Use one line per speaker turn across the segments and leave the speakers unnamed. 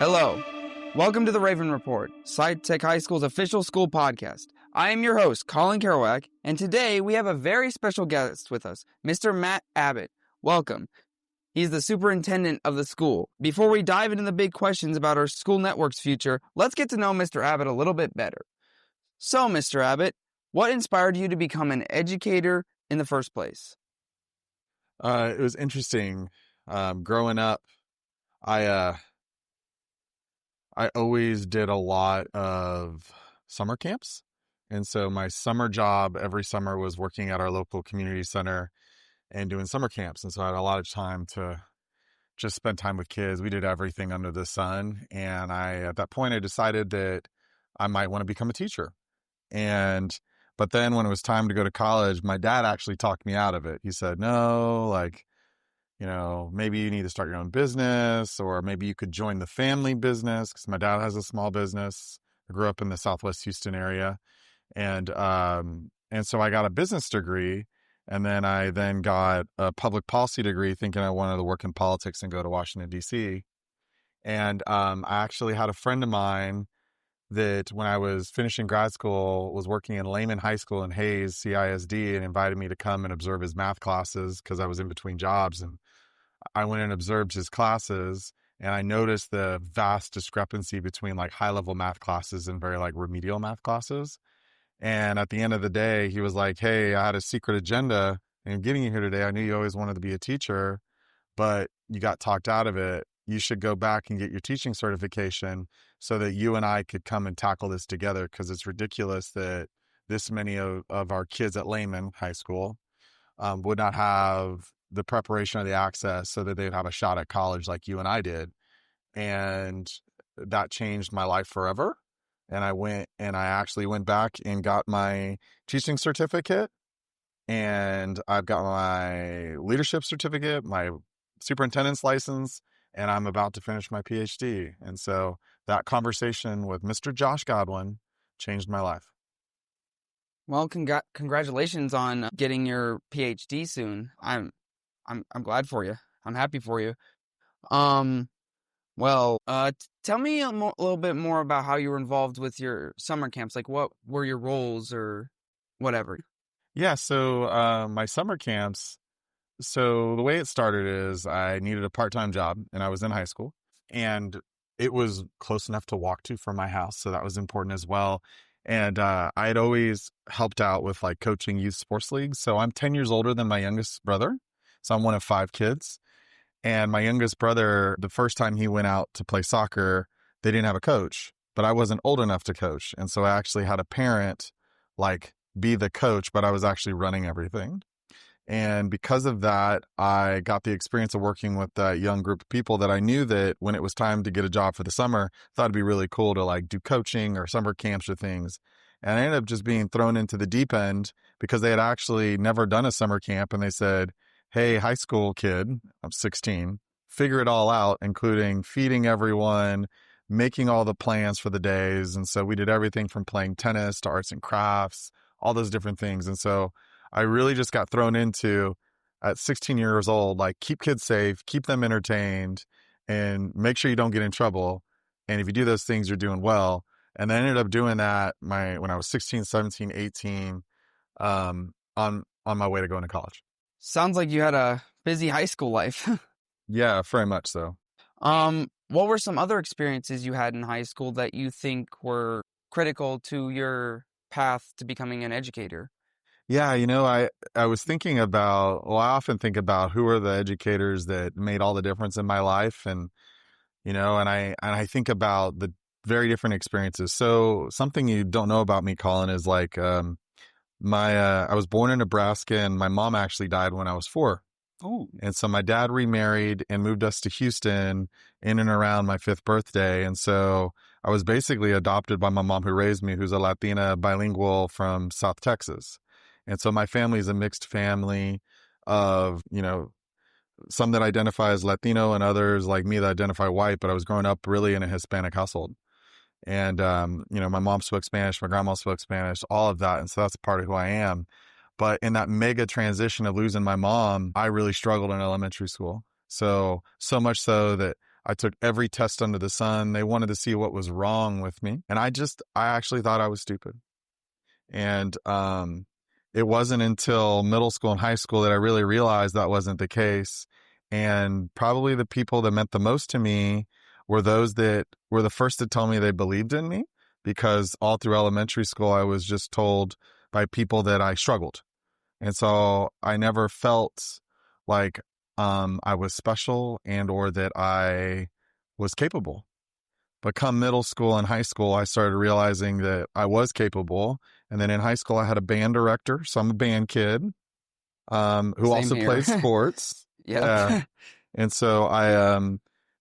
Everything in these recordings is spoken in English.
Hello. Welcome to the Raven Report, SciTech High School's official school podcast. I am your host, Collin Kerouac, and today we have a very special guest with us, Mr. Matt Abbott. Welcome. He's the superintendent of the school. Before we dive into the big questions about our school network's future, let's get to know Mr. Abbott a little bit better. So, Mr. Abbott, what inspired you to become an educator in the first place?
It was interesting. Growing up, I always did a lot of summer camps. And so my summer job every summer was working at our local community center and doing summer camps. And so I had a lot of time to just spend time with kids. We did everything under the sun. And at that point, I decided that I might want to become a teacher. But then when it was time to go to college, my dad actually talked me out of it. He said, no, maybe you need to start your own business, or maybe you could join the family business, because my dad has a small business. I grew up in the Southwest Houston area. And so I got a business degree, and then I got a public policy degree thinking I wanted to work in politics and go to Washington, D.C. And I actually had a friend of mine that when I was finishing grad school was working in Lehman High School in Hayes, CISD, and invited me to come and observe his math classes because I was in between jobs. And I went and observed his classes, and I noticed the vast discrepancy between high-level math classes and very remedial math classes. And at the end of the day, he was like, hey, I had a secret agenda in getting you here today. I knew you always wanted to be a teacher, but you got talked out of it. You should go back and get your teaching certification so that you and I could come and tackle this together, because it's ridiculous that this many of our kids at Lehman High School would not have the preparation or the access so that they'd have a shot at college like you and I did. And that changed my life forever. And I actually went back and got my teaching certificate, and I've got my leadership certificate, my superintendent's license, and I'm about to finish my PhD. And so that conversation with Mr. Josh Godwin changed my life.
Well, congratulations on getting your PhD soon. I'm glad for you. I'm happy for you. Tell me a little bit more about how you were involved with your summer camps. What were your roles or whatever?
Yeah, so my summer camps, so the way it started is I needed a part-time job, and I was in high school, and it was close enough to walk to from my house, so that was important as well. And I had always helped out with coaching youth sports leagues. So I'm 10 years older than my youngest brother, so I'm one of 5 kids. And my youngest brother, the first time he went out to play soccer, they didn't have a coach, but I wasn't old enough to coach. And so I actually had a parent be the coach, but I was actually running everything. And because of that, I got the experience of working with that young group of people that I knew that when it was time to get a job for the summer, thought it'd be really cool to do coaching or summer camps or things. And I ended up just being thrown into the deep end because they had actually never done a summer camp. And they said, hey, high school kid, I'm 16, figure it all out, including feeding everyone, making all the plans for the days. And so we did everything from playing tennis to arts and crafts, all those different things. And so I really just got thrown into, at 16 years old, keep kids safe, keep them entertained, and make sure you don't get in trouble. And if you do those things, you're doing well. And I ended up doing that when I was 16, 17, 18, on my way to going to college.
Sounds like you had a busy high school life.
Yeah, very much so.
What were some other experiences you had in high school that you think were critical to your path to becoming an educator?
Yeah, I was thinking about, I often think about who are the educators that made all the difference in my life. And, and I think about the very different experiences. So something you don't know about me, Collin, is I was born in Nebraska, and my mom actually died when I was 4.
Oh.
And so my dad remarried and moved us to Houston in and around my 5th birthday. And so I was basically adopted by my mom who raised me, who's a Latina bilingual from South Texas. And so my family is a mixed family of, some that identify as Latino and others like me that identify white, but I was growing up really in a Hispanic household. And, my mom spoke Spanish, my grandma spoke Spanish, all of that. And so that's part of who I am. But in that mega transition of losing my mom, I really struggled in elementary school. So much so that I took every test under the sun. They wanted to see what was wrong with me. And I actually thought I was stupid. And it wasn't until middle school and high school that I really realized that wasn't the case. And probably the people that meant the most to me were those that were the first to tell me they believed in me, because all through elementary school, I was just told by people that I struggled. And so I never felt like I was special and or that I was capable. But come middle school and high school, I started realizing that I was capable. And then in high school, I had a band director. So I'm a band kid who
Same
also
here.
plays sports.
Yep.
Yeah. And so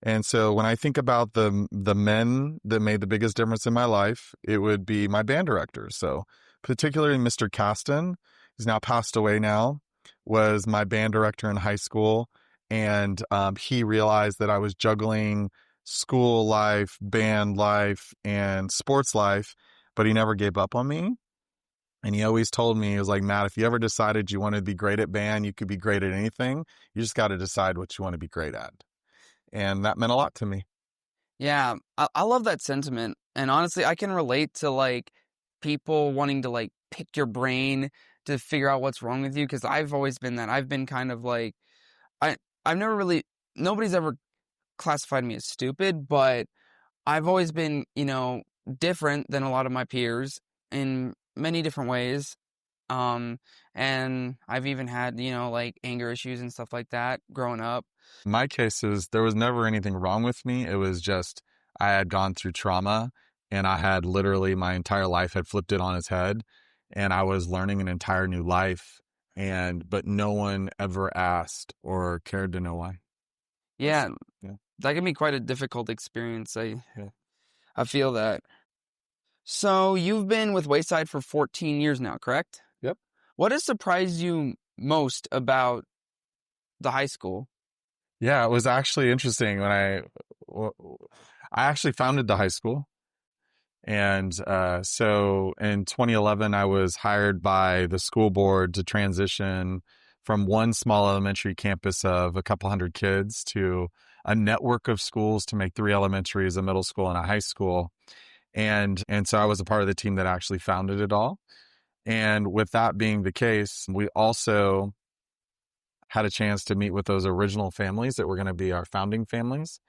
and so when I think about the men that made the biggest difference in my life, it would be my band directors. So particularly Mr. Caston, who's now passed away now, was my band director in high school. And he realized that I was juggling school life, band life, and sports life, but he never gave up on me. And he always told me, he was like, Matt, if you ever decided you wanted to be great at band, you could be great at anything. You just got to decide what you want to be great at. And that meant a lot to me.
Yeah, I love that sentiment. And honestly, I can relate to like people wanting to like pick your brain to figure out what's wrong with you, because I've always been that. I've been kind of like I've never really, nobody's ever classified me as stupid, but I've always been, different than a lot of my peers in many different ways. And I've even had, like anger issues and stuff like that growing up.
My case is there was never anything wrong with me. It was just I had gone through trauma, and I had literally my entire life had flipped it on its head, and I was learning an entire new life. But no one ever asked or cared to know why.
Yeah,
Yeah.
that can be quite a difficult experience.
Yeah.
I feel that. So you've been with Wayside for 14 years now, correct?
Yep.
What has surprised you most about the high school?
Yeah, it was actually interesting when I actually founded the high school. And so in 2011, I was hired by the school board to transition from one small elementary campus of a couple hundred kids to a network of schools to make 3 elementaries, a middle school, and a high school. And so I was a part of the team that actually founded it all. And with that being the case, we also had a chance to meet with those original families that were going to be our founding families.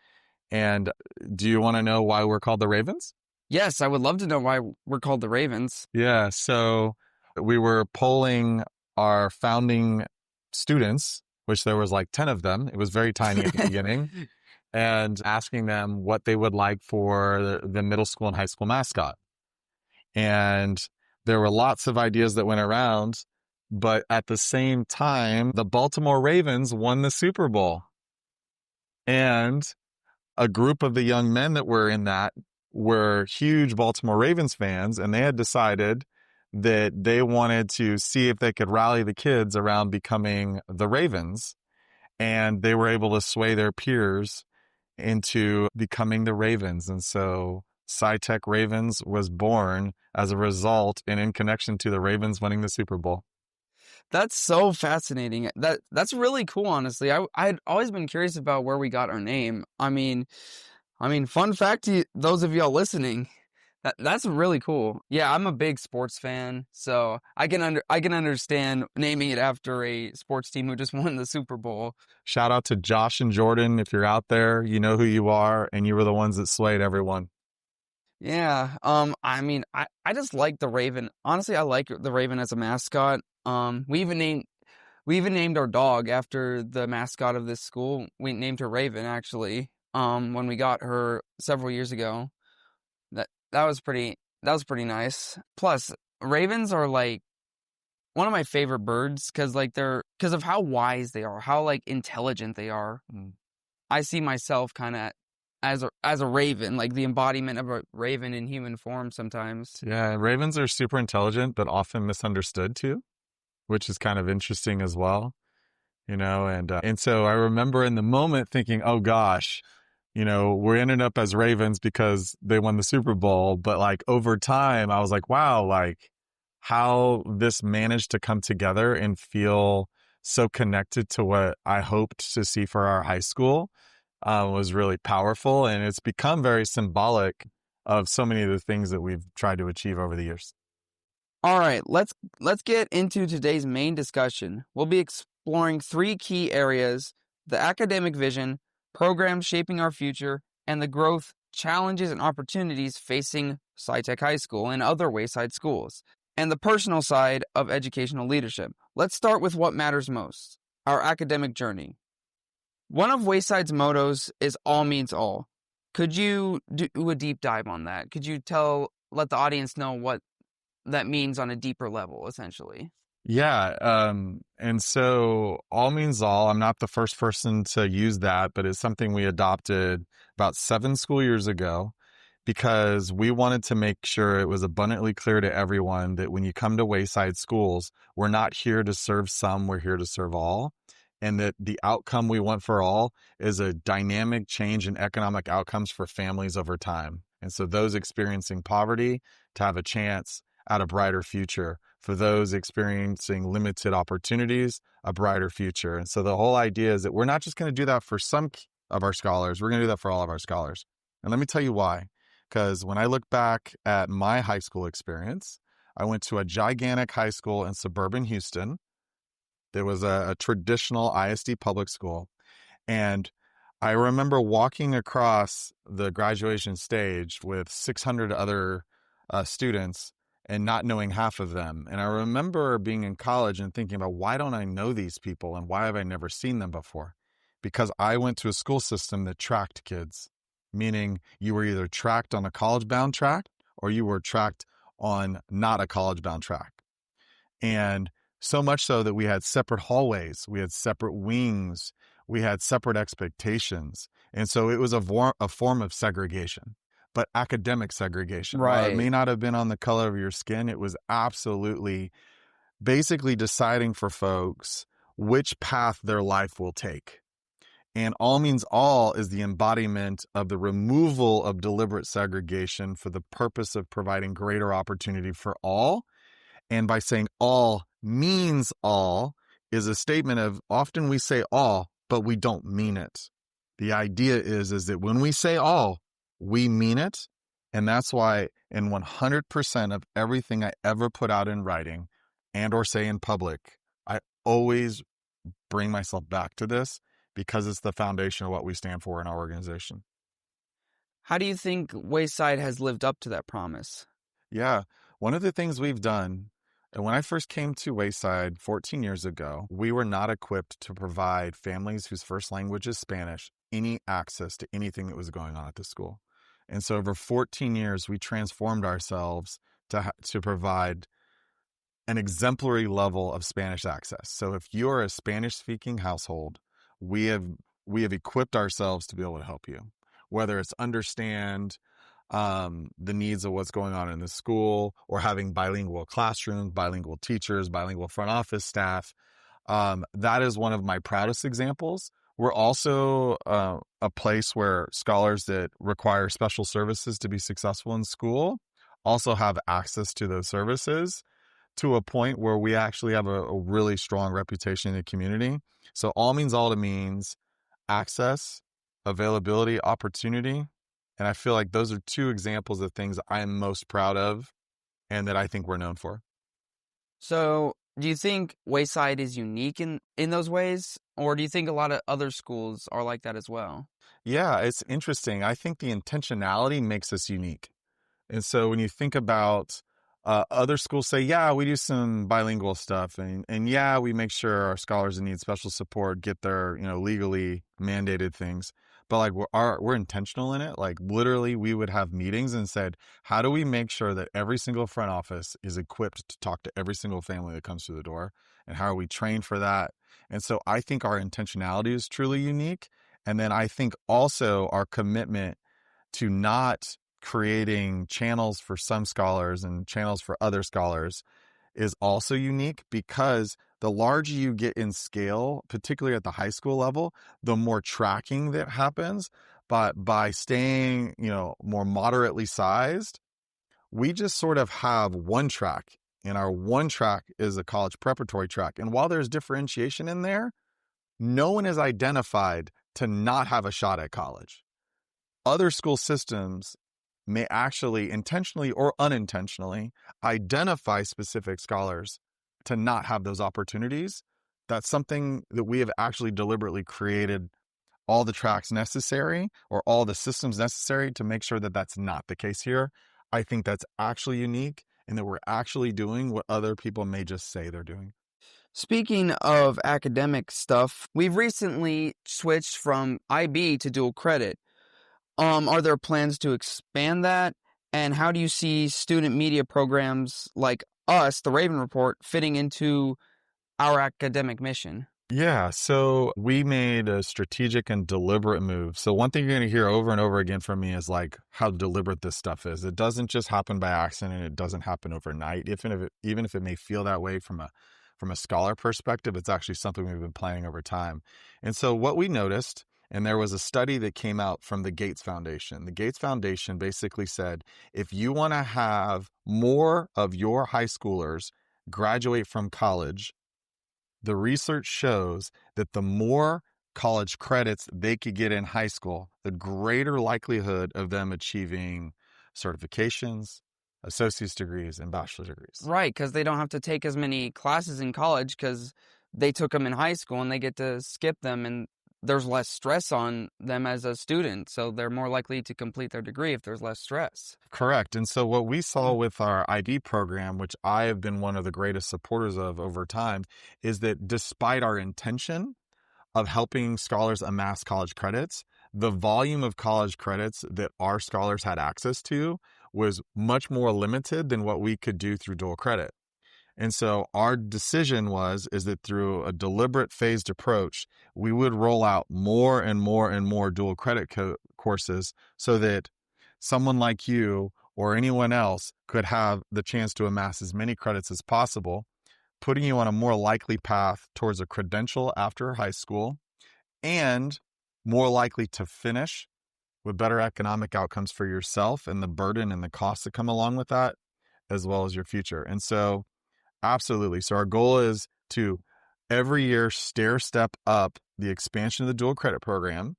And do you want to know why we're called the Ravens?
Yes, I would love to know why we're called the Ravens.
Yeah, so we were polling our founding students, which there was like 10 of them. It was very tiny at the beginning, and asking them what they would like for the middle school and high school mascot. And there were lots of ideas that went around, but at the same time, the Baltimore Ravens won the Super Bowl. And a group of the young men that were in that were huge Baltimore Ravens fans, and they had decided that they wanted to see if they could rally the kids around becoming the Ravens. And they were able to sway their peers into becoming the Ravens. And so SciTech Ravens was born as a result and in connection to the Ravens winning the Super Bowl.
That's so fascinating. That's really cool, honestly. I'd always been curious about where we got our name. I mean, fun fact to those of y'all listening, that's really cool. Yeah, I'm a big sports fan, so I can understand naming it after a sports team who just won the Super Bowl.
Shout out to Josh and Jordan. If you're out there, you know who you are, and you were the ones that swayed everyone.
Yeah. I just like the Raven. Honestly, I like the Raven as a mascot. We even named our dog after the mascot of this school. We named her Raven, actually. When we got her several years ago. That was pretty nice. Plus, ravens are like one of my favorite birds because of how wise they are, how like intelligent they are. I see myself kind of as a raven, like the embodiment of a raven in human form sometimes.
Yeah, ravens are super intelligent, but often misunderstood too, which is kind of interesting as well, and so I remember in the moment thinking, oh gosh, we ended up as Ravens because they won the Super Bowl. But like over time, I was like, wow, like how this managed to come together and feel so connected to what I hoped to see for our high school. was really powerful, and it's become very symbolic of so many of the things that we've tried to achieve over the years.
All right, let's get into today's main discussion. We'll be exploring 3 key areas: the academic vision, programs shaping our future, and the growth, challenges, and opportunities facing SciTech High School and other Wayside schools, and the personal side of educational leadership. Let's start with what matters most: our academic journey. One of Wayside's mottos is all means all. Could you do a deep dive on that? Could you let the audience know what that means on a deeper level, essentially?
Yeah. And so all means all. I'm not the first person to use that, but it's something we adopted about 7 school years ago because we wanted to make sure it was abundantly clear to everyone that when you come to Wayside Schools, we're not here to serve some, we're here to serve all. And that the outcome we want for all is a dynamic change in economic outcomes for families over time. And so those experiencing poverty to have a chance at a brighter future, for those experiencing limited opportunities, a brighter future. And so the whole idea is that we're not just going to do that for some of our scholars, we're going to do that for all of our scholars. And let me tell you why. Because when I look back at my high school experience, I went to a gigantic high school in suburban Houston. There was a traditional ISD public school. And I remember walking across the graduation stage with 600 other students and not knowing half of them. And I remember being in college and thinking about, why don't I know these people and why have I never seen them before? Because I went to a school system that tracked kids, meaning you were either tracked on a college-bound track or you were tracked on not a college-bound track. And so much so that we had separate hallways, we had separate wings, we had separate expectations. And so it was a form of segregation, but academic segregation.
Right.
While it may not have been on the color of your skin, it was absolutely basically deciding for folks which path their life will take. And all means all is the embodiment of the removal of deliberate segregation for the purpose of providing greater opportunity for all. And by saying all means all is a statement of, often we say all, but we don't mean it. The idea is that when we say all, we mean it. And that's why in 100% of everything I ever put out in writing and or say in public, I always bring myself back to this because it's the foundation of what we stand for in our organization.
How do you think Wayside has lived up to that promise?
Yeah, one of the things we've done, and when I first came to Wayside 14 years ago, we were not equipped to provide families whose first language is Spanish any access to anything that was going on at the school. And so over 14 years, we transformed ourselves to provide an exemplary level of Spanish access. So if you're a Spanish-speaking household, we have equipped ourselves to be able to help you, whether it's understand the needs of what's going on in the school, or having bilingual classrooms, bilingual teachers, bilingual front office staff. That is one of my proudest examples. We're also a place where scholars that require special services to be successful in school also have access to those services, to a point where we actually have a really strong reputation in the community. So all means all means access, availability, opportunity. And I feel like those are 2 examples of things I am most proud of and that I think we're known for.
So do you think Wayside is unique in those ways? Or do you think a lot of other schools are like that as well?
Yeah, it's interesting. I think the intentionality makes us unique. And so when you think about other schools say, yeah, we do some bilingual stuff. And yeah, we make sure our scholars that need special support get their, legally mandated things. But like we're intentional in it. Like literally we would have meetings and said, how do we make sure that every single front office is equipped to talk to every single family that comes through the door? And how are we trained for that? And so I think our intentionality is truly unique. And then I think also our commitment to not creating channels for some scholars and channels for other scholars is also unique, because the larger you get in scale, particularly at the high school level, the more tracking that happens. But by staying, more moderately sized, we just sort of have one track, and our one track is a college preparatory track. And while there's differentiation in there, no one has identified to not have a shot at college. Other school systems may actually intentionally or unintentionally identify specific scholars to not have those opportunities. That's something that we have actually deliberately created all the tracks necessary or all the systems necessary to make sure that that's not the case here. I think that's actually unique and that we're actually doing what other people may just say they're doing.
Speaking of academic stuff, we've recently switched from IB to dual credit. Are there plans to expand that? And how do you see student media programs like us, the Raven Report, fitting into our academic mission?
Yeah, so we made a strategic and deliberate move. So one thing you're going to hear over and over again from me is like how deliberate this stuff is. It doesn't just happen by accident. It doesn't happen overnight. Even if it may feel that way from a scholar perspective, it's actually something we've been planning over time. And so what we noticed, and there was a study that came out from the Gates Foundation. The Gates Foundation basically said, if you want to have more of your high schoolers graduate from college, the research shows that the more college credits they could get in high school, the greater likelihood of them achieving certifications, associate's degrees, and bachelor's degrees.
Right, because they don't have to take as many classes in college because they took them in high school and they get to skip them, and there's less stress on them as a student, so they're more likely to complete their degree if there's less stress.
Correct. And so what we saw with our IB program, which I have been one of the greatest supporters of over time, is that despite our intention of helping scholars amass college credits, the volume of college credits that our scholars had access to was much more limited than what we could do through dual credit. And so our decision is that through a deliberate phased approach, we would roll out more and more and more dual credit courses so that someone like you or anyone else could have the chance to amass as many credits as possible, putting you on a more likely path towards a credential after high school and more likely to finish with better economic outcomes for yourself and the burden and the costs that come along with that, as well as your future. And so absolutely. So our goal is to every year stair step up the expansion of the dual credit program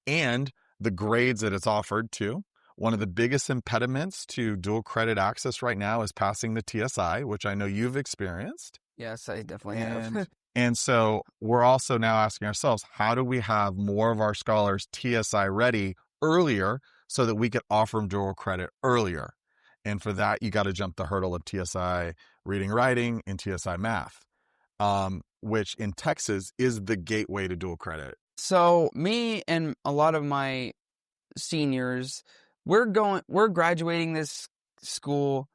and the grades that it's offered to. One of the biggest impediments to dual credit access right now is passing the TSI, which I know you've experienced.
Yes, I definitely have.
And so we're also now asking ourselves, how do we have more of our scholars TSI ready earlier so that we could offer them dual credit earlier? And for that, you got to jump the hurdle of TSI reading, writing, and TSI math, which in Texas is the gateway to dual credit.
So me and a lot of my seniors, we're graduating this school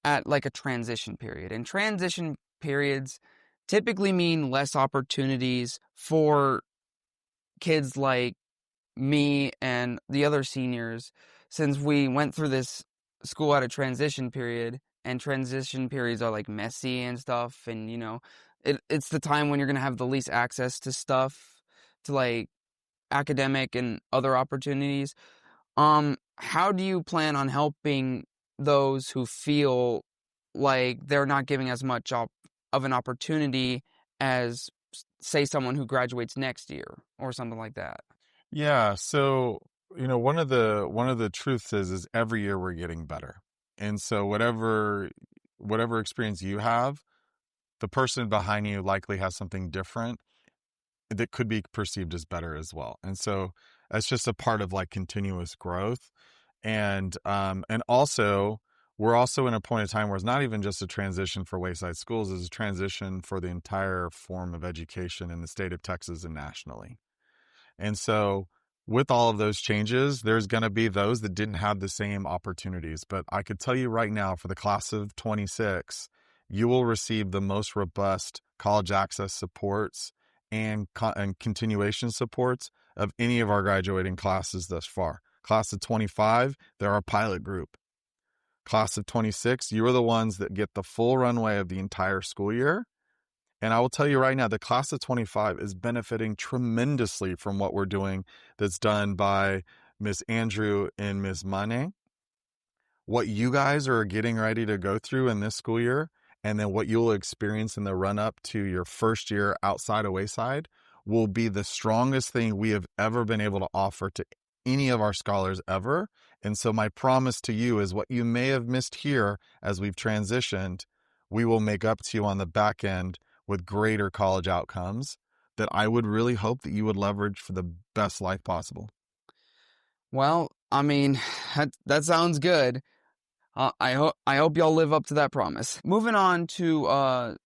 at like a transition period. And transition periods typically mean less opportunities for kids like me and the other seniors, since we went through this school at a transition period, and transition periods are like messy and stuff, and it's the time when you're going to have the least access to stuff, to like academic and other opportunities. How do you plan on helping those who feel like they're not giving as much of an opportunity as, say, someone who graduates next year or something like that?
Yeah. So, one of the truths is every year we're getting better. And so whatever experience you have, the person behind you likely has something different that could be perceived as better as well. And so that's just a part of like continuous growth. And also we're also in a point of time where it's not even just a transition for Wayside Schools, it's a transition for the entire form of education in the state of Texas and nationally. And so with all of those changes, there's going to be those that didn't have the same opportunities. But I could tell you right now, for the class of 26, you will receive the most robust college access supports and continuation supports of any of our graduating classes thus far. Class of 25, they're our pilot group. Class of 26, you are the ones that get the full runway of the entire school year. And I will tell you right now, the class of 25 is benefiting tremendously from what we're doing that's done by Miss Andrew and Miss Mane. What you guys are getting ready to go through in this school year, and then what you'll experience in the run up to your first year outside of Wayside, will be the strongest thing we have ever been able to offer to any of our scholars ever. And so my promise to you is what you may have missed here as we've transitioned, we will make up to you on the back end with greater college outcomes that I would really hope that you would leverage for the best life possible.
Well, I mean, that sounds good. I hope y'all live up to that promise. Moving on to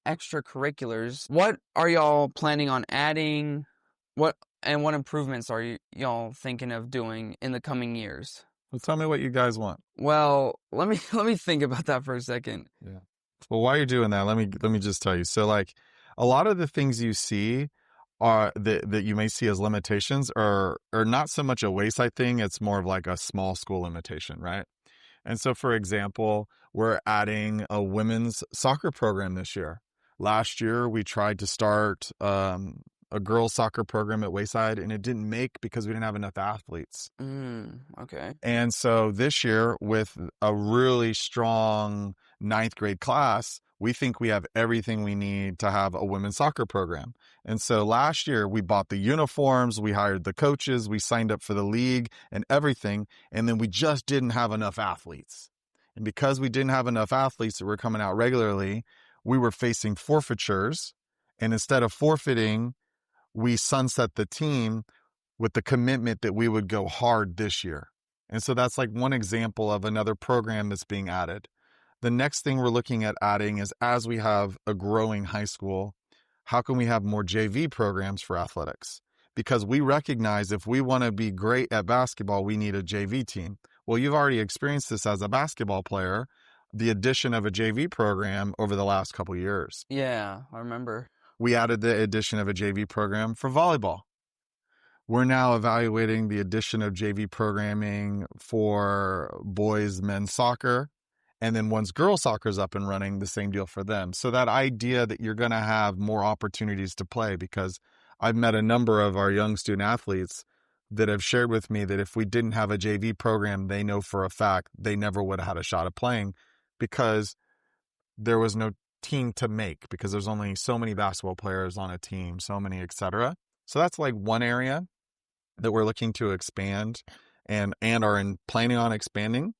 extracurriculars, what are y'all planning on adding? What improvements are y'all thinking of doing in the coming years?
Well, tell me what you guys want.
Well, let me think about that for a second.
Yeah. Well, while you're doing that, let me just tell you. So, like, a lot of the things you see are that you may see as limitations are not so much a Wayside thing. It's more of like a small school limitation, right? And so, for example, we're adding a women's soccer program this year. Last year, we tried to start a girls' soccer program at Wayside, and it didn't make because we didn't have enough athletes.
Okay.
And so this year, with a really strong 9th grade class, we think we have everything we need to have a women's soccer program. And so last year, we bought the uniforms, we hired the coaches, we signed up for the league and everything, and then we just didn't have enough athletes. And because we didn't have enough athletes that were coming out regularly, we were facing forfeitures. And instead of forfeiting, we sunset the team with the commitment that we would go hard this year. And so that's like one example of another program that's being added. The next thing we're looking at adding is, as we have a growing high school, how can we have more JV programs for athletics? Because we recognize if we want to be great at basketball, we need a JV team. Well, you've already experienced this as a basketball player, the addition of a JV program over the last couple of years.
Yeah, I remember.
We added the addition of a JV program for volleyball. We're now evaluating the addition of JV programming for boys, men's soccer. And then once girls soccer is up and running, the same deal for them. So that idea that you're going to have more opportunities to play, because I've met a number of our young student athletes that have shared with me that if we didn't have a JV program, they know for a fact they never would have had a shot at playing because there was no team to make, because there's only so many basketball players on a team, so many, etc. So that's like one area that we're looking to expand and are planning on expanding.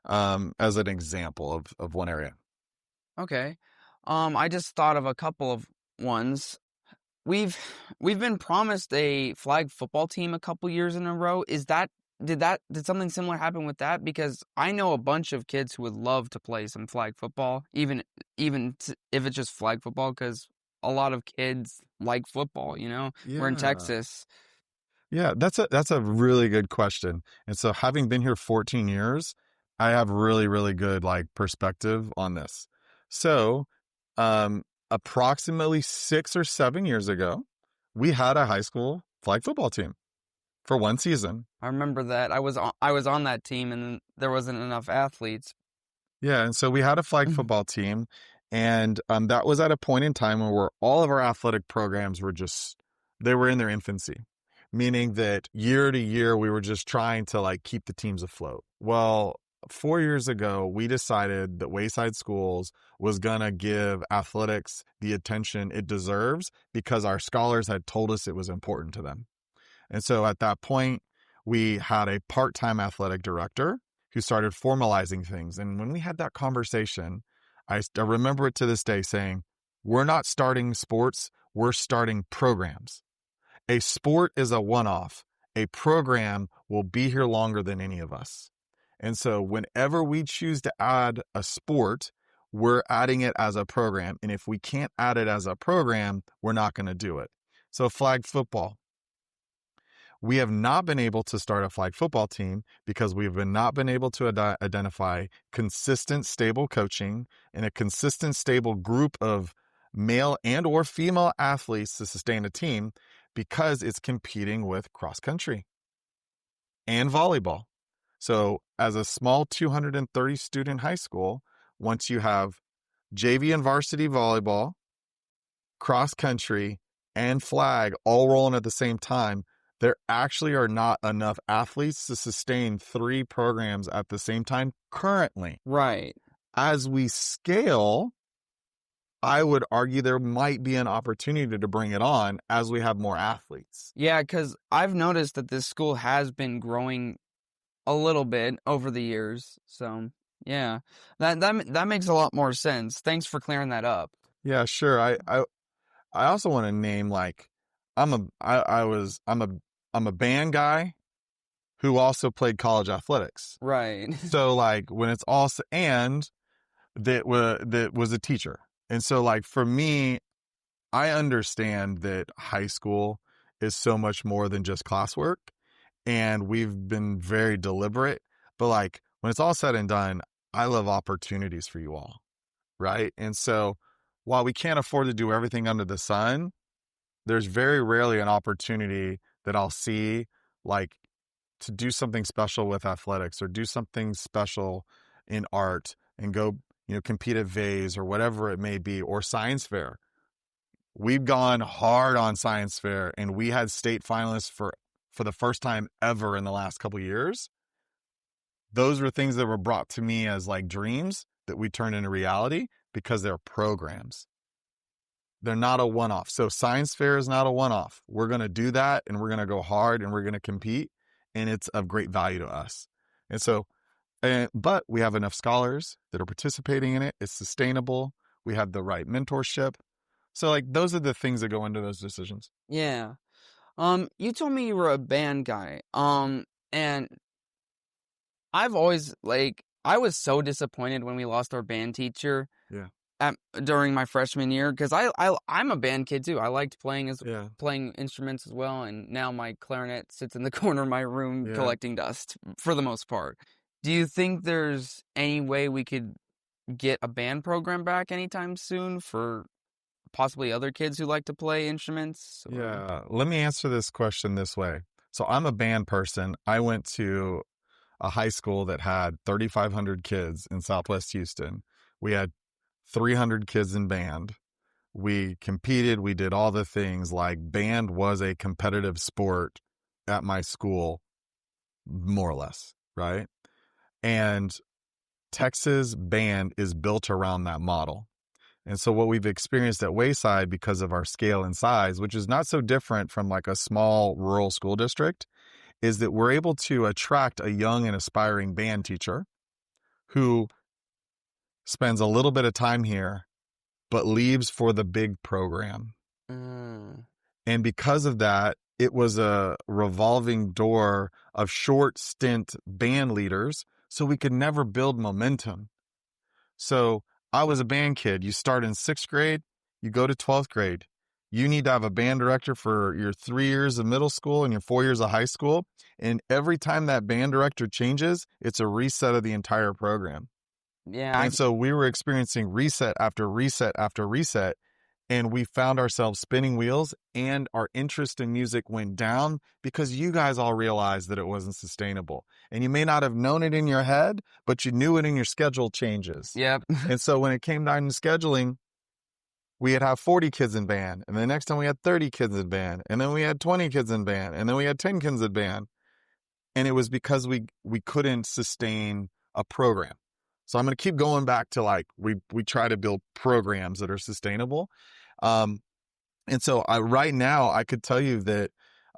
As an example of one area.
Okay. I just thought of a couple of ones. We've been promised a flag football team a couple years in a row. Did something similar happen with that? Because I know a bunch of kids who would love to play some flag football, even if it's just flag football, because a lot of kids like football,
Yeah.
We're in Texas.
Yeah, that's a really good question. And so, having been here 14 years, I have really, really good perspective on this. So, approximately 6 or 7 years ago, we had a high school flag football team for one season.
I remember that. I was on that team, and there wasn't enough athletes.
Yeah, and so we had a flag football team, and that was at a point in time where all of our athletic programs were they were in their infancy, meaning that year to year we were just trying to keep the teams afloat. Well, 4 years ago, we decided that Wayside Schools was going to give athletics the attention it deserves because our scholars had told us it was important to them. And so at that point, we had a part-time athletic director who started formalizing things. And when we had that conversation, I remember it to this day saying, we're not starting sports, we're starting programs. A sport is a one-off. A program will be here longer than any of us. And so whenever we choose to add a sport, we're adding it as a program. And if we can't add it as a program, we're not going to do it. So flag football. We have not been able to start a flag football team because we have not been able to identify consistent, stable coaching and a consistent, stable group of male and or female athletes to sustain a team, because it's competing with cross country and volleyball. So as a small 230 student high school, once you have JV and varsity volleyball, cross country, and flag all rolling at the same time, there actually are not enough athletes to sustain 3 programs at the same time currently.
Right.
As we scale, I would argue there might be an opportunity to bring it on as we have more athletes.
Yeah, because I've noticed that this school has been growing a little bit over the years. So yeah, that makes a lot more sense. Thanks for clearing that up.
Yeah, sure. I also want to name, like, I'm a band guy who also played college athletics.
Right.
So like when it's all and that was a teacher. And so like for me, I understand that high school is so much more than just classwork, and we've been very deliberate, but like when it's all said and done, I love opportunities for you all, right? And so while we can't afford to do everything under the sun, there's very rarely an opportunity that I'll see, like, to do something special with athletics or do something special in art and go, compete at Vase or whatever it may be, or science fair. We've gone hard on science fair, and we had state finalists for the first time ever in the last couple of years. Those were things that were brought to me as like dreams that we turned into reality because they're programs. They're not a one-off. So science fair is not a one-off. We're going to do that, and we're going to go hard, and we're going to compete, and it's of great value to us. And so, but we have enough scholars that are participating in it. It's sustainable. We have the right mentorship. So like those are the things that go into those decisions.
Yeah. You told me you were a band guy. And I've always I was so disappointed when we lost our band teacher.
Yeah.
During my freshman year, because I'm a band kid too. I liked playing
Yeah.
playing instruments as well, and now my clarinet sits in the corner of my room collecting dust for the most part. Do you think there's any way we could get a band program back anytime soon for possibly other kids who like to play instruments? Or...
Yeah. Let me answer this question this way. So I'm a band person. I went to a high school that had 3,500 kids in Southwest Houston. We had 300 kids in band. We competed. We did all the things. Like, band was a competitive sport at my school, more or less, right? And Texas band is built around that model. And so what we've experienced at Wayside, because of our scale and size, which is not so different from like a small rural school district, is that we're able to attract a young and aspiring band teacher who spends a little bit of time here, but leaves for the big program. And because of that, it was a revolving door of short stint band leaders, so we could never build momentum. So I was a band kid. You start in 6th grade, you go to 12th grade. You need to have a band director for your 3 years of middle school and your 4 years of high school. And every time that band director changes, it's a reset of the entire program.
Yeah.
And so we were experiencing reset after reset after reset, and we found ourselves spinning wheels, and our interest in music went down because you guys all realized that it wasn't sustainable. And you may not have known it in your head, but you knew it in your schedule changes.
Yep.
And so when it came down to scheduling, we'd have 40 kids in band, and the next time we had 30 kids in band, and then we had 20 kids in band, and then we had 10 kids in band. And it was because we couldn't sustain a program. So I'm going to keep going back to like, we try to build programs that are sustainable. And so right now I could tell you that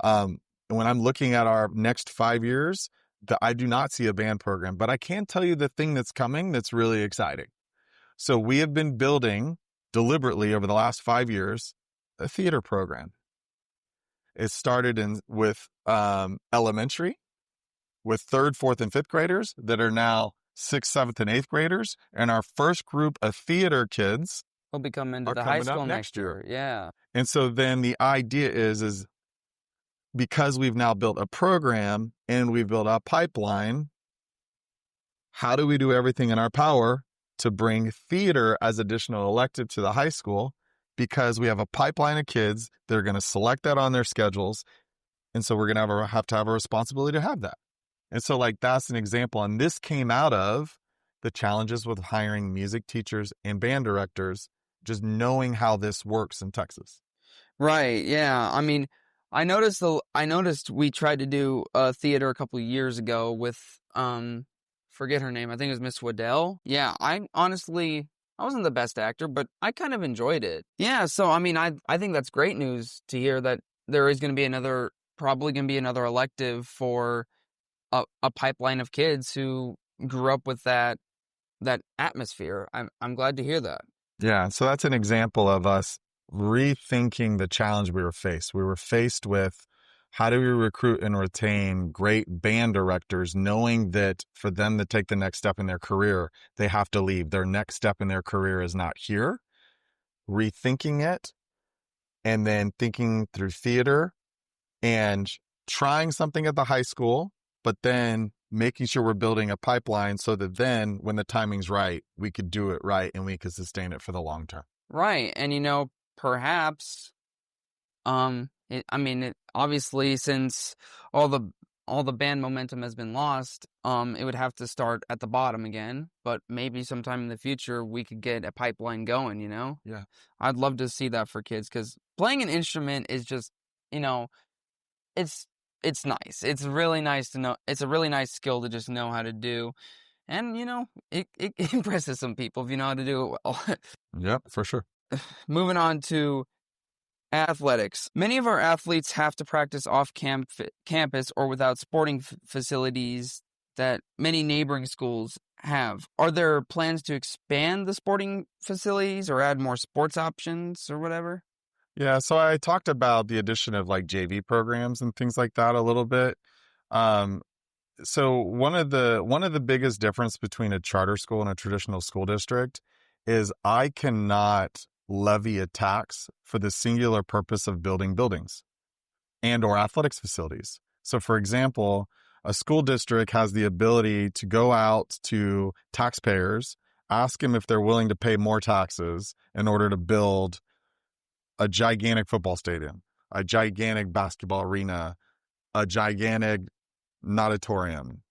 when I'm looking at our next 5 years, that I do not see a band program, but I can tell you the thing that's coming that's really exciting. So we have been building deliberately over the last 5 years a theater program. It started with elementary, with 3rd, 4th, and 5th graders that are now 6th, 7th, and 8th graders. And our first group of theater kids
will be coming into the high school next year. Yeah.
And so then the idea is because we've now built a program and we've built a pipeline, how do we do everything in our power to bring theater as additional elective to the high school? Because we have a pipeline of kids that are going to select that on their schedules. And so we're going to have to have a responsibility to have that. And so like that's an example. And this came out of the challenges with hiring music teachers and band directors, just knowing how this works in Texas.
Right. Yeah. I mean, I noticed we tried to do theater a couple of years ago with forget her name. I think it was Miss Waddell. Yeah. I'm honestly wasn't the best actor, but I kind of enjoyed it. Yeah, so I mean, I think that's great news to hear that there is going to be probably going to be another elective for a pipeline of kids who grew up with that atmosphere. I'm glad to hear that.
Yeah, so that's an example of us rethinking the challenge we were faced. We were faced with how do we recruit and retain great band directors, knowing that for them to take the next step in their career, they have to leave. Their next step in their career is not here. Rethinking it, and then thinking through theater and trying something at the high school, but then making sure we're building a pipeline so that then when the timing's right, we could do it right and we could sustain it for the long term.
Right. And perhaps obviously since all the band momentum has been lost, it would have to start at the bottom again, but maybe sometime in the future we could get a pipeline going,
Yeah.
I'd love to see that for kids, because playing an instrument is just, it's nice. It's really nice to know. It's a really nice skill to just know how to do. And, it impresses some people if you know how to do it well.
Yep, for sure.
Moving on to athletics. Many of our athletes have to practice off campus or without sporting facilities that many neighboring schools have. Are there plans to expand the sporting facilities or add more sports options or whatever?
Yeah, so I talked about the addition of like JV programs and things like that a little bit. So one of the biggest difference between a charter school and a traditional school district is I cannot levy a tax for the singular purpose of building buildings and or athletics facilities. So for example, a school district has the ability to go out to taxpayers, ask them if they're willing to pay more taxes in order to build a gigantic football stadium, a gigantic basketball arena, a gigantic auditorium.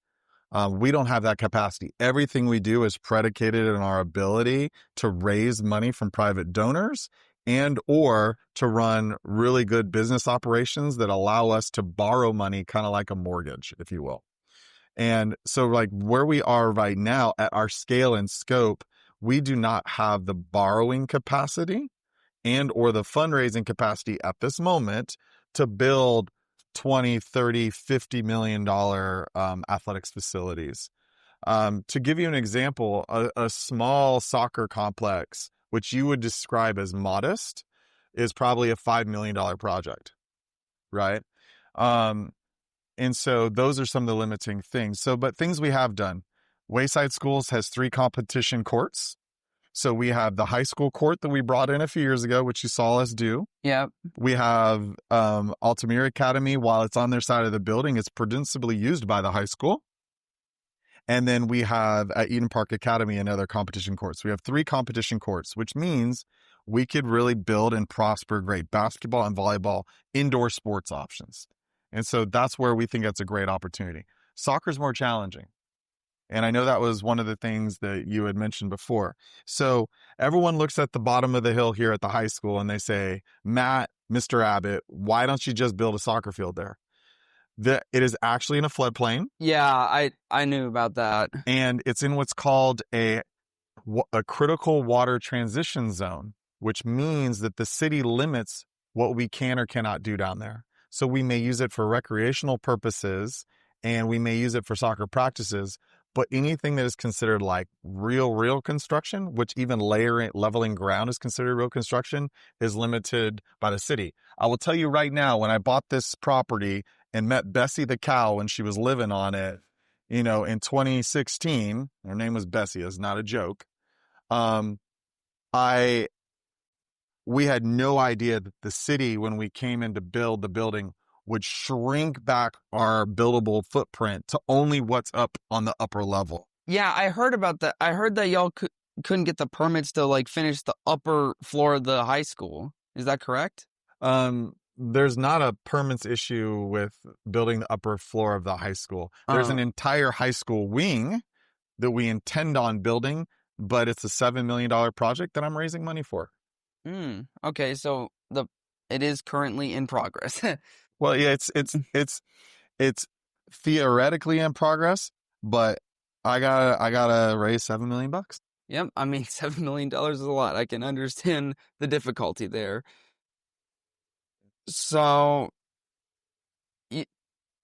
We don't have that capacity. Everything we do is predicated on our ability to raise money from private donors and or to run really good business operations that allow us to borrow money, kind of like a mortgage, if you will. And so like where we are right now at our scale and scope, we do not have the borrowing capacity and or the fundraising capacity at this moment to build 20, 30, $50 million athletics facilities. To give you an example, a small soccer complex, which you would describe as modest, is probably a $5 million project, right? And so those are some of the limiting things. But things we have done. Wayside Schools has 3 competition courts. So we have the high school court that we brought in a few years ago, which you saw us do.
Yeah.
We have Altamira Academy. While it's on their side of the building, it's principally used by the high school. And then we have at Eden Park Academy another competition courts. We have 3 competition courts, which means we could really build and prosper great basketball and volleyball indoor sports options. And so that's where we think it's a great opportunity. Soccer's more challenging. And I know that was one of the things that you had mentioned before. So everyone looks at the bottom of the hill here at the high school and they say, Matt, Mr. Abbott, why don't you just build a soccer field there? It is actually in a floodplain.
Yeah, I knew about that.
And it's in what's called a critical water transition zone, which means that the city limits what we can or cannot do down there. So we may use it for recreational purposes and we may use it for soccer practices. But anything that is considered like real construction, which even leveling ground is considered real construction, is limited by the city. I will tell you right now, when I bought this property and met Bessie the cow when she was living on it, in 2016, her name was Bessie, it's not a joke. We had no idea that the city, when we came in to build the building, would shrink back our buildable footprint to only what's up on the upper level.
Yeah, I heard about that. I heard that y'all couldn't get the permits to like finish the upper floor of the high school. Is that correct?
There's not a permits issue with building the upper floor of the high school. There's an entire high school wing that we intend on building, but it's a $7 million project that I'm raising money for.
Okay, so it is currently in progress.
Well, yeah, it's theoretically in progress, but I gotta raise $7 million.
Yep. I mean, $7 million is a lot. I can understand the difficulty there. So,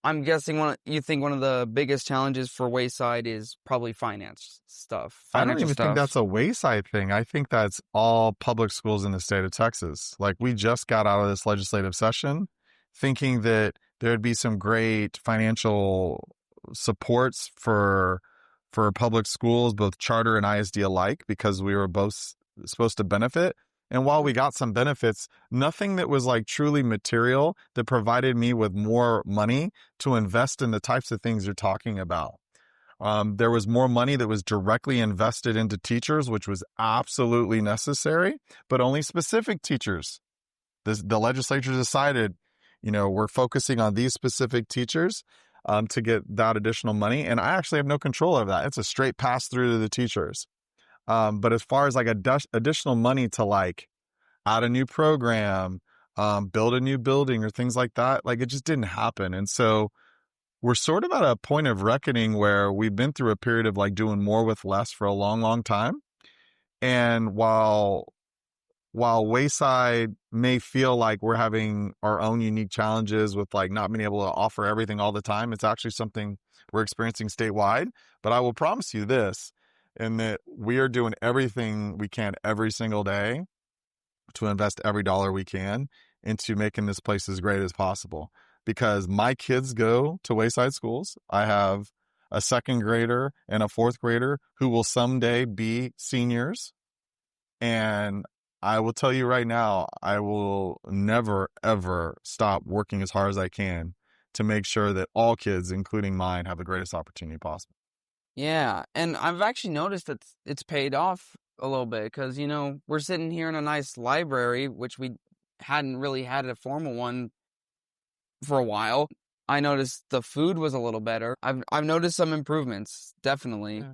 I'm guessing you think one of the biggest challenges for Wayside is probably
I don't
financial
even think that's
stuff.
a Wayside thing. I think that's all public schools in the state of Texas. Like, we just got out of this legislative session thinking that there'd be some great financial supports for public schools, both charter and ISD alike, because we were both supposed to benefit. And while we got some benefits, nothing that was like truly material that provided me with more money to invest in the types of things you're talking about. There was more money that was directly invested into teachers, which was absolutely necessary, but only specific teachers. The legislature decided, we're focusing on these specific teachers to get that additional money. And I actually have no control over that. It's a straight pass through to the teachers. But as far as like additional money to like add a new program, build a new building or things like that, like it just didn't happen. And so we're sort of at a point of reckoning where we've been through a period of like doing more with less for a long, long time. And while Wayside may feel like we're having our own unique challenges with like not being able to offer everything all the time, it's actually something we're experiencing statewide. But I will promise you this, in that we are doing everything we can every single day to invest every dollar we can into making this place as great as possible. Because my kids go to Wayside Schools. I have a second grader and a fourth grader who will someday be seniors. And I will tell you right now, I will never, ever stop working as hard as I can to make sure that all kids, including mine, have the greatest opportunity possible.
Yeah, and I've actually noticed that it's paid off a little bit because, we're sitting here in a nice library, which we hadn't really had a formal one for a while. I noticed the food was a little better. I've noticed some improvements, definitely.
Yeah.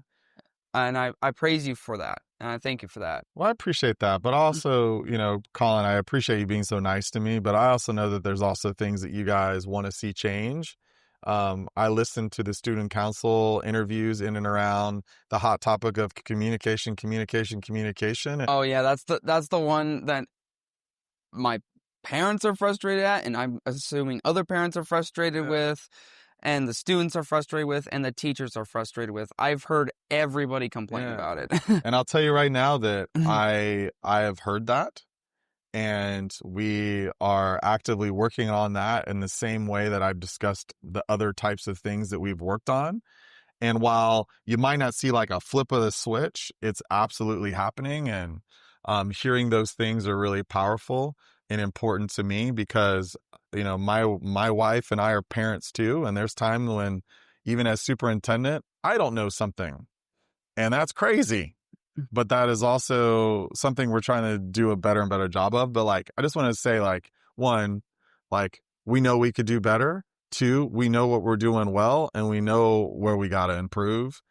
And I praise you for that. And I thank you for that.
Well, I appreciate that. But also, Collin, I appreciate you being so nice to me. But I also know that there's also things that you guys want to see change. I listened to the student council interviews in and around the hot topic of communication.
Oh yeah, that's the one that my parents are frustrated at, and I'm assuming other parents are frustrated with, and the students are frustrated with, and the teachers are frustrated with. I've heard everybody complain about it.
And I'll tell you right now that I have heard that, and we are actively working on that in the same way that I've discussed the other types of things that we've worked on. And while you might not see like a flip of the switch, it's absolutely happening. And hearing those things are really powerful and important to me because, my wife and I are parents too. And there's times when, even as superintendent, I don't know something. And that's crazy. But that is also something we're trying to do a better and better job of. But like, I just want to say, like, one, like, we know we could do better. Two, we know what we're doing well, and we know where we got to improve.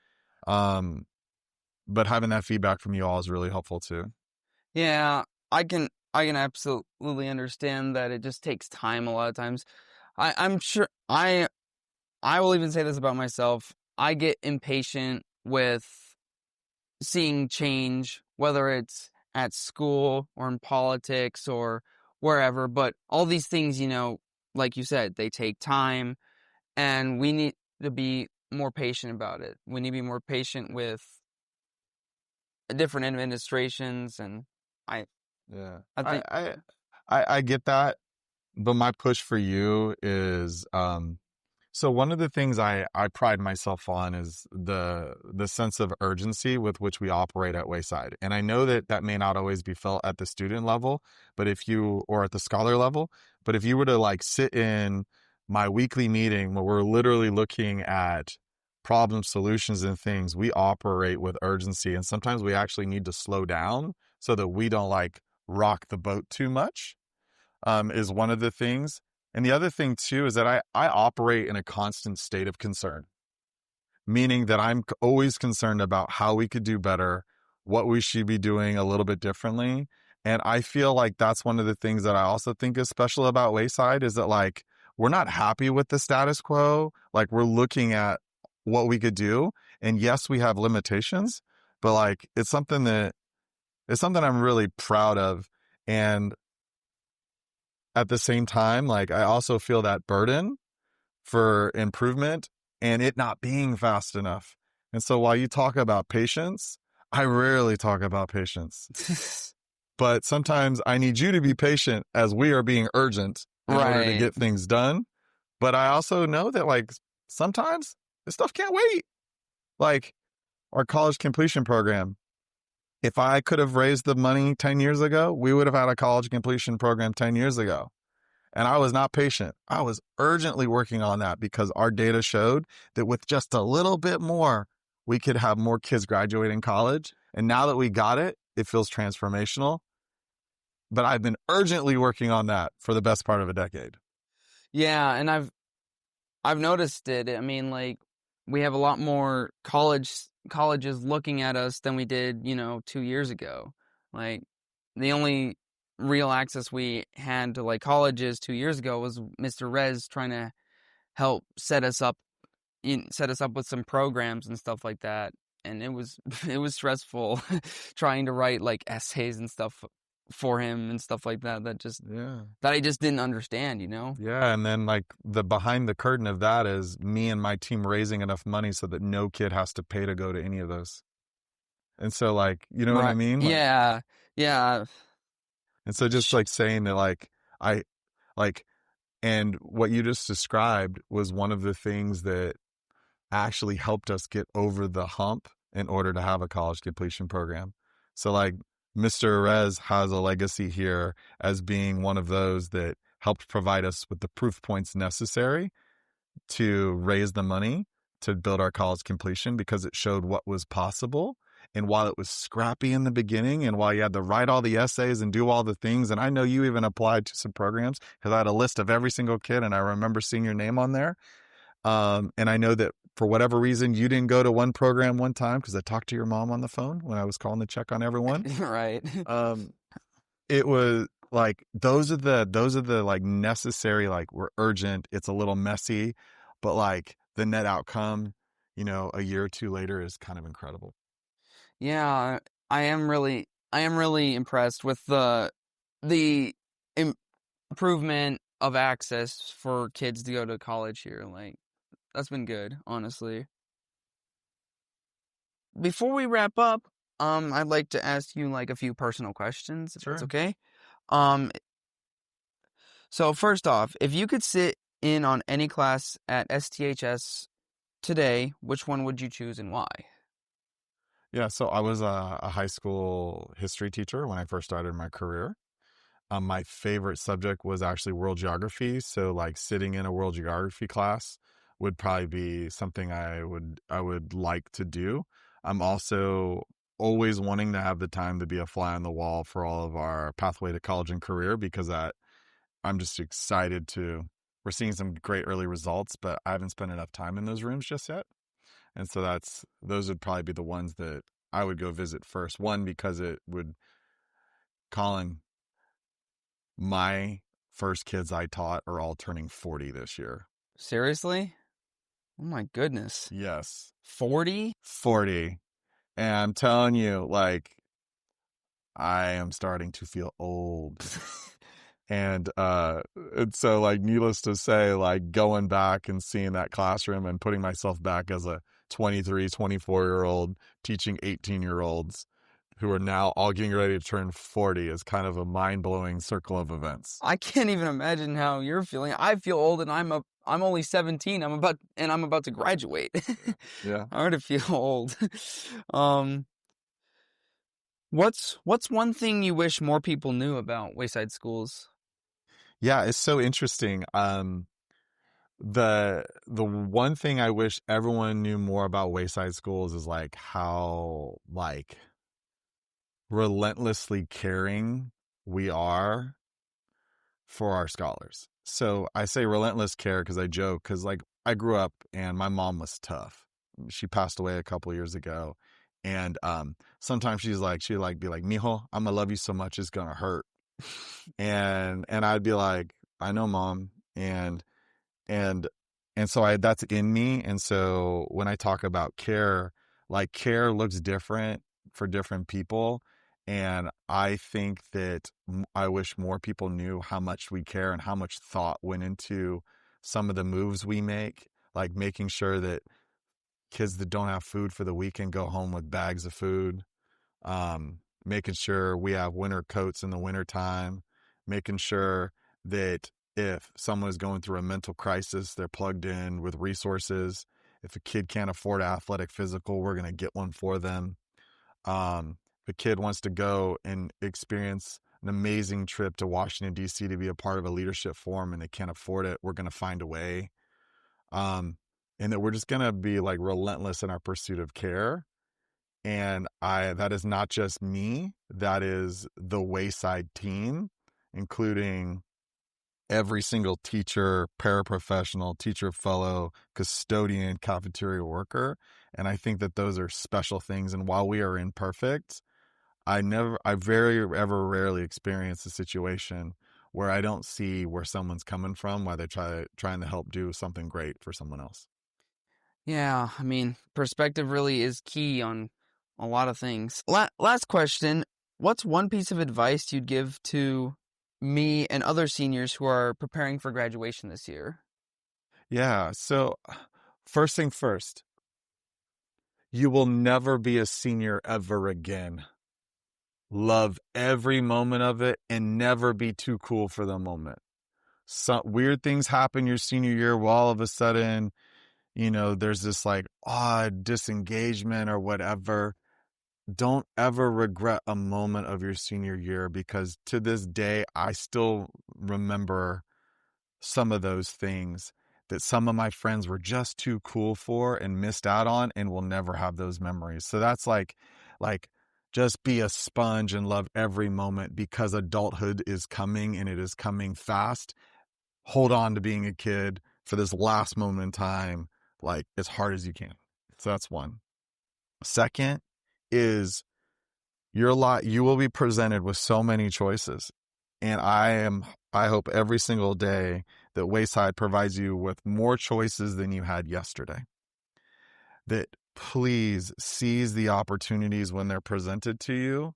But having that feedback from you all is really helpful too.
Yeah, I can absolutely understand that it just takes time a lot of times. I'm sure I will even say this about myself. I get impatient with seeing change, whether it's at school or in politics or wherever. But all these things, like you said, they take time, and we need to be more patient about it. We need to be more patient with different administrations, and I think
I get that, but my push for you is so one of the things I pride myself on is the sense of urgency with which we operate at Wayside. And I know that may not always be felt at the student level, but or at the scholar level, but if you were to like sit in my weekly meeting where we're literally looking at problem solutions and things, we operate with urgency. And sometimes we actually need to slow down so that we don't like rock the boat too much, is one of the things. And the other thing too is that I operate in a constant state of concern, meaning that I'm always concerned about how we could do better, what we should be doing a little bit differently. And I feel like that's one of the things that I also think is special about Wayside is that like, we're not happy with the status quo. Like, we're looking at what we could do. And yes, we have limitations, but like, it's something I'm really proud of. And at the same time, like, I also feel that burden for improvement and it not being fast enough. And so while you talk about patience, I rarely talk about patience. But sometimes I need you to be patient as we are being urgent in order to get things done. But I also know that, like, sometimes this stuff can't wait. Like our college completion program. If I could have raised the money 10 years ago, we would have had a college completion program 10 years ago. And I was not patient. I was urgently working on that because our data showed that with just a little bit more, we could have more kids graduating college. And now that we got it, it feels transformational. But I've been urgently working on that for the best part of a decade.
Yeah, and I've noticed it. I mean, like, we have a lot more colleges looking at us than we did, 2 years ago. Like, the only real access we had to, like, colleges 2 years ago was Mr. Rez trying to help set us up with some programs and stuff like that. And it was it was stressful trying to write, like, essays and stuff for him and stuff like that that I just didn't understand,
Yeah, and then, like, the behind the curtain of that is me and my team raising enough money so that no kid has to pay to go to any of those. And so, like, you know what I mean? Like,
yeah.
and so just like saying that, like, and what you just described was one of the things that actually helped us get over the hump in order to have a college completion program. So, like, Mr. Rez has a legacy here as being one of those that helped provide us with the proof points necessary to raise the money to build our college completion because it showed what was possible. And while it was scrappy in the beginning and while you had to write all the essays and do all the things, and I know you even applied to some programs because I had a list of every single kid and I remember seeing your name on there. And I know that for whatever reason, you didn't go to one program one time because I talked to your mom on the phone when I was calling to check on everyone.
Right.
It was like, those are the like necessary, like, we're urgent. It's a little messy, but like the net outcome, a year or two later is kind of incredible.
Yeah, I am really impressed with the improvement of access for kids to go to college here. Like, that's been good, honestly. Before we wrap up, I'd like to ask you, like, a few personal questions, if that's okay. So first off, if you could sit in on any class at STHS today, which one would you choose and why?
Yeah, so I was a high school history teacher when I first started my career. My favorite subject was actually world geography. So, like, sitting in a world geography class would probably be something I would like to do. I'm also always wanting to have the time to be a fly on the wall for all of our pathway to college and career because I'm just excited we're seeing some great early results, but I haven't spent enough time in those rooms just yet. And so those would probably be the ones that I would go visit first. One, because Collin, my first kids I taught are all turning 40 this year.
Seriously? Oh my goodness.
Yes.
40?
40. And I'm telling you, like, I am starting to feel old. And so, like, needless to say, like, going back and seeing that classroom and putting myself back as a 23, 24-year-old teaching 18-year-olds who are now all getting ready to turn 40 is kind of a mind-blowing circle of events.
I can't even imagine how you're feeling. I feel old and I'm only 17. I'm about to graduate.
Yeah.
I already feel old. What's one thing you wish more people knew about Wayside Schools?
Yeah, it's so interesting. The one thing I wish everyone knew more about Wayside Schools is, like, how, like, relentlessly caring we are for our scholars. So I say relentless care because I joke, because, like, I grew up and my mom was tough. She passed away a couple years ago. And sometimes she'd be like, "Mijo, I'm gonna love you so much it's gonna hurt." and I'd be like, "I know, Mom." And so that's in me. And so when I talk about care, like, care looks different for different people. And I think that I wish more people knew how much we care and how much thought went into some of the moves we make, like making sure that kids that don't have food for the weekend go home with bags of food, making sure we have winter coats in the wintertime, making sure that if someone is going through a mental crisis, they're plugged in with resources. If a kid can't afford an athletic physical, we're going to get one for them. If a kid wants to go and experience an amazing trip to Washington, D.C. to be a part of a leadership forum and they can't afford it, we're going to find a way. And that we're just going to be like relentless in our pursuit of care. And that is not just me, that is the Wayside team, including every single teacher, paraprofessional, teacher fellow, custodian, cafeteria worker. And I think that those are special things. And while we are imperfect, I rarely experience a situation where I don't see where someone's coming from, why they're trying to help do something great for someone else.
Yeah, I mean, perspective really is key on a lot of things. Last question. What's one piece of advice you'd give to me and other seniors who are preparing for graduation this year?
Yeah, so first thing first, you will never be a senior ever again. Love every moment of it and never be too cool for the moment. Some weird things happen your senior year where all of a sudden, there's this like odd disengagement or whatever. Don't ever regret a moment of your senior year, because to this day, I still remember some of those things that some of my friends were just too cool for and missed out on and will never have those memories. So that's like just be a sponge and love every moment, because adulthood is coming and it is coming fast. Hold on to being a kid for this last moment in time, like as hard as you can. So that's one. Second is you will be presented with so many choices. And I hope every single day that Wayside provides you with more choices than you had yesterday. That please seize the opportunities when they're presented to you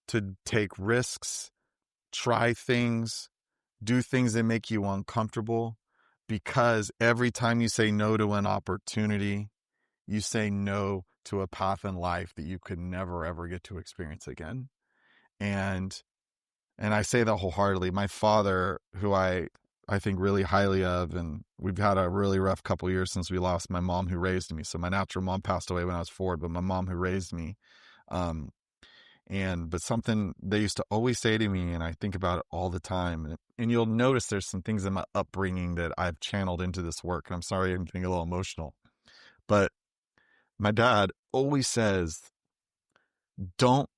to take risks, try things, do things that make you uncomfortable, because every time you say no to an opportunity, you say no to a path in life that you could never, ever get to experience again. And I say that wholeheartedly. My father, who I think really highly of, and we've had a really rough couple years since we lost my mom who raised me. So my natural mom passed away when I was 4, but my mom who raised me, but something they used to always say to me, and I think about it all the time, and you'll notice there's some things in my upbringing that I've channeled into this work. And I'm sorry I'm getting a little emotional, but my dad always says, don't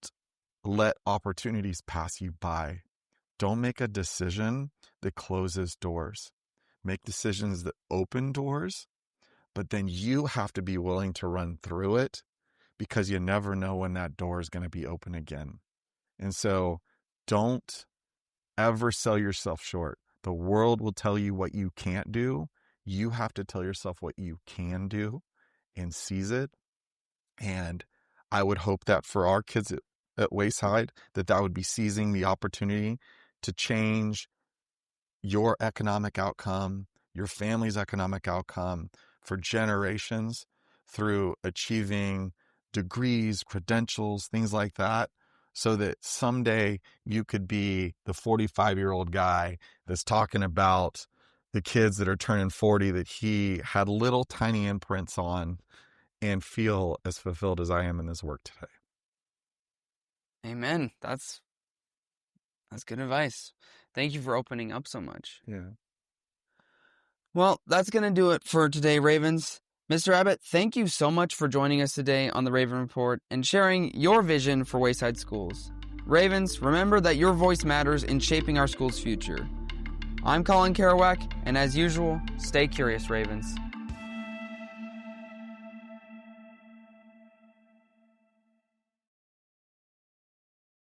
let opportunities pass you by. Don't make a decision that closes doors. Make decisions that open doors, but then you have to be willing to run through it, because you never know when that door is going to be open again. And so don't ever sell yourself short. The world will tell you what you can't do. You have to tell yourself what you can do and seize it. And I would hope that for our kids at Wayside, that would be seizing the opportunity to change your economic outcome, your family's economic outcome for generations through achieving degrees, credentials, things like that, so that someday you could be the 45-year-old guy that's talking about the kids that are turning 40 that he had little tiny imprints on, and feel as fulfilled as I am in this work today.
Amen. That's good advice. Thank you for opening up so much.
Yeah.
Well, that's going to do it for today, Ravens. Mr. Abbott, thank you so much for joining us today on the Raven Report and sharing your vision for Wayside Schools. Ravens, remember that your voice matters in shaping our school's future. I'm Collin Kerouac, and as usual, stay curious, Ravens.